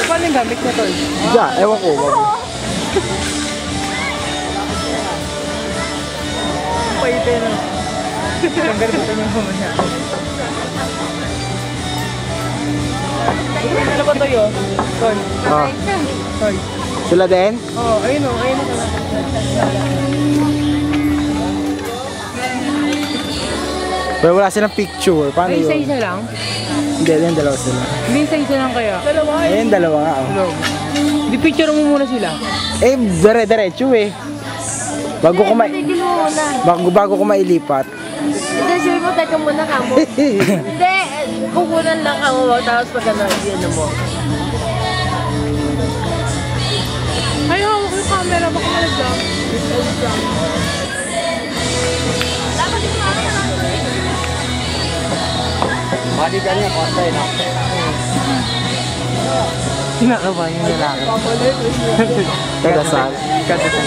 Paano yung gamit niya, tol? Diyan, ewan ko. Paite na. Tanggal mo yung mamaya. Ano ba tayo? Tol. Oh. Tol. Sila din? Oh, ayun o. Ayun o. Pero wala silang picture. Paano Ay, yun? isa-isa lang? Hindi, yung dalawa sila. Hindi, isa-isa lang kaya. Dalawa eh. Ayun, dalawa nga. Oh. Di picture mo muna sila. Eh, dire-diretso eh. Bago ko mailipat. Hindi, sabi mo, teka muna ka mo. Hindi, kukunan lang ka mo, tapos pag ano, yun mo. Ay, hawak yung camera. Baka malagyan. Bali ka niya, kontay na. Kinakabahan yung lalaki. Kadasal. Kadasal.